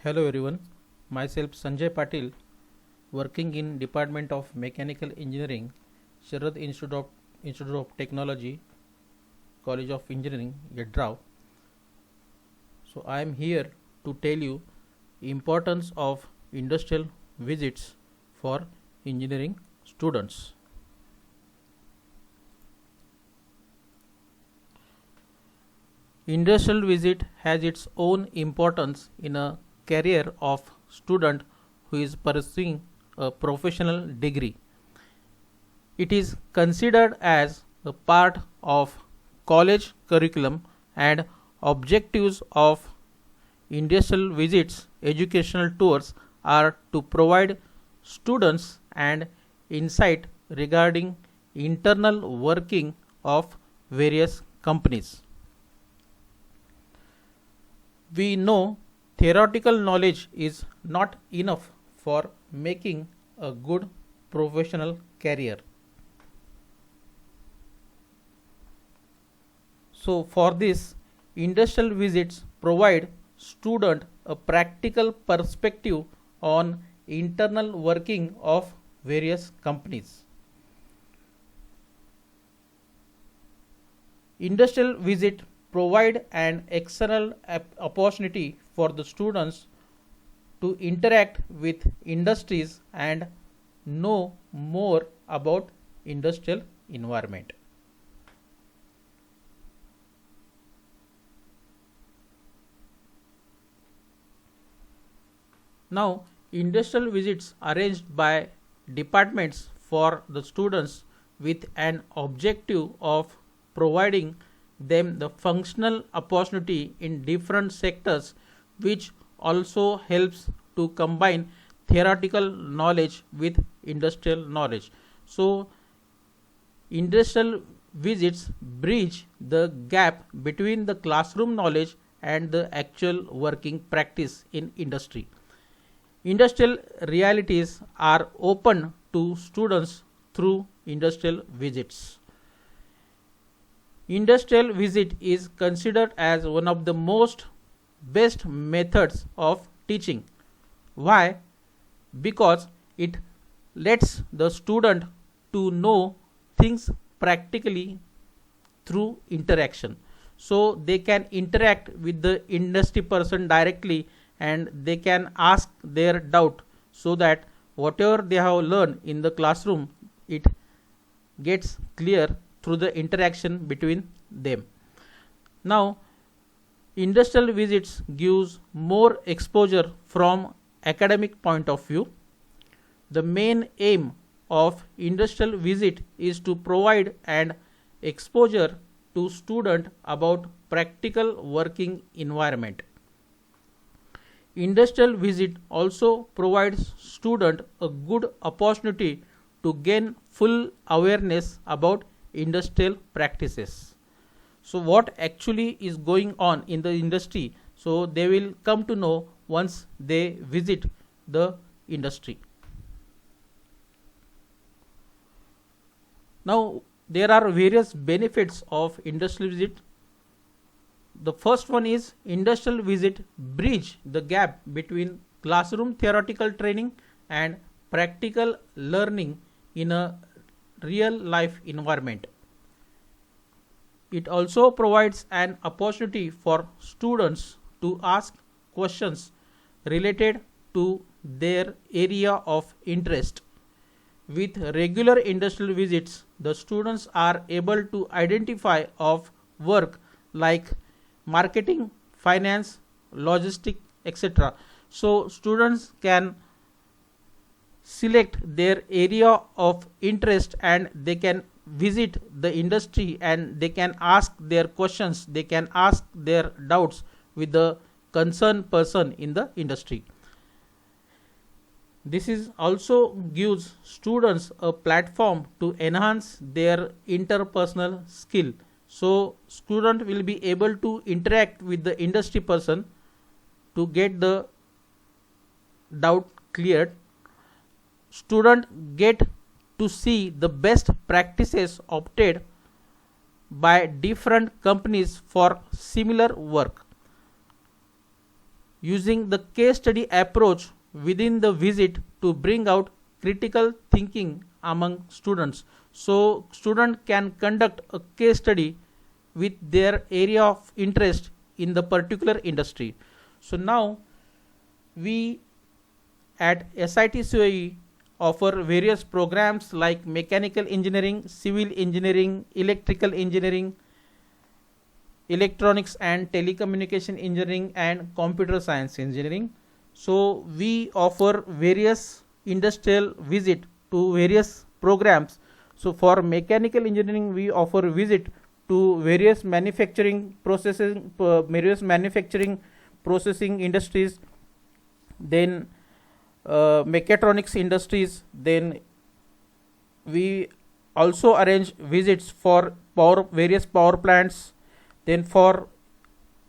Hello everyone, myself Sanjay Patil, working in Department of Mechanical Engineering, Sharad Institute of Technology, College of Engineering, Yadrao. So I am here to tell you importance of industrial visits for engineering students. Industrial visit has its own importance in a career of student who is pursuing a professional degree. It is considered as a part of college curriculum and objectives of industrial visits educational tours are to provide students and insight regarding internal working of various companies. We know theoretical knowledge is not enough for making a good professional career. So for this, industrial visits provide student a practical perspective on internal working of various companies. Industrial visit provide an excellent opportunity for the students to interact with industries and know more about industrial environment. Now, industrial visits arranged by departments for the students with an objective of providing them the functional opportunity in different sectors, which also helps to combine theoretical knowledge with industrial knowledge. So industrial visits bridge the gap between the classroom knowledge and the actual working practice in industry. Industrial realities are open to students through industrial visits. Industrial visit is considered as one of the most best methods of teaching. Why? Because it lets the student to know things practically through interaction. So they can interact with the industry person directly and they can ask their doubt, so that whatever they have learned in the classroom, it gets clear through the interaction between them. Now, industrial visits gives more exposure from academic point of view. The main aim of industrial visit is to provide an exposure to student about practical working environment. Industrial visit also provides student a good opportunity to gain full awareness about industrial practices. So what actually is going on in the industry, so they will come to know once they visit the industry. Now there are various benefits of industrial visit. The first one is industrial visit bridge the gap between classroom theoretical training and practical learning in a real life environment. It also provides an opportunity for students to ask questions related to their area of interest. With regular industrial visits, the students are able to identify of work like marketing, finance, logistic, etc. So students can select their area of interest and they can visit the industry and they can ask their questions, they can ask their doubts with the concerned person in the industry. This is also gives students a platform to enhance their interpersonal skill. So student will be able to interact with the industry person to get the doubt cleared. Student get to see the best practices opted by different companies for similar work. using the case study approach within the visit to bring out critical thinking among students. So student can conduct a case study with their area of interest in the particular industry. So now we at SIT COE offer various programs like mechanical engineering, civil engineering, electrical engineering, electronics and telecommunication engineering, and computer science engineering. So we offer various industrial visit to various programs. So for mechanical engineering we offer visit to various manufacturing processing industries, then mechatronics industries. Then we also arrange visits for various power plants. Then for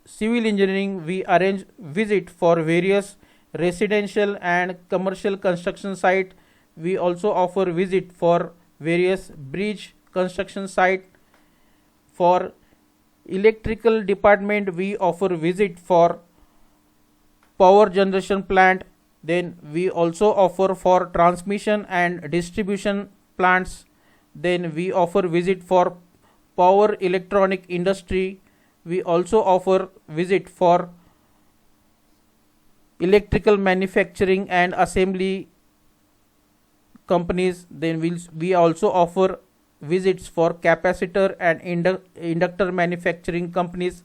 civil engineering we arrange visit for various residential and commercial construction site. We also offer visit for various bridge construction site. For electrical department we offer visit for power generation plant. Then we also offer for transmission and distribution plants. Then we offer visit for power electronic industry. We also offer visit for electrical manufacturing and assembly companies. Then we also offer visits for capacitor and inductor manufacturing companies.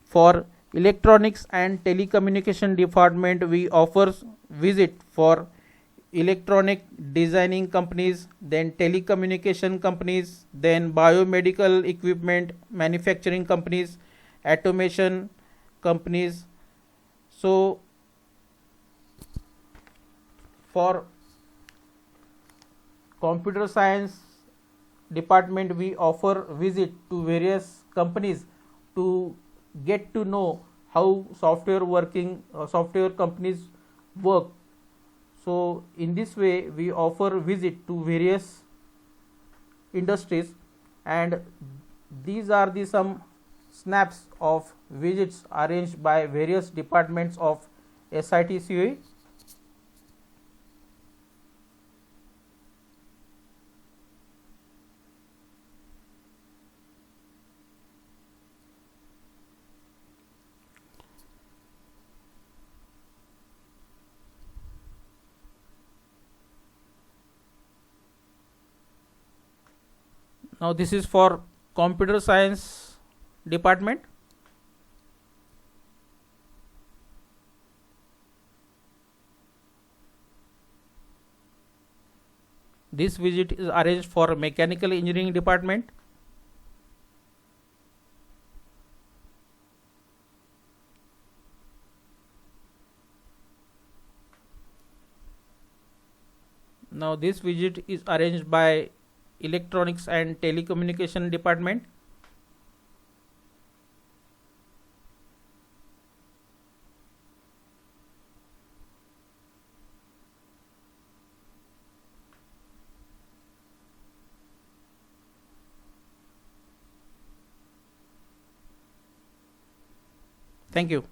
For electronics and telecommunication department we offer visit for electronic designing companies, then telecommunication companies, then biomedical equipment manufacturing companies, automation companies. So for computer science department we offer visit to various companies to get to know how software companies work. So in this way we offer visit to various industries, and these are the some snaps of visits arranged by various departments of SIT COE. Now this is for computer science department. This visit is arranged for mechanical engineering department. Now this visit is arranged by electronics and telecommunication department. Thank you.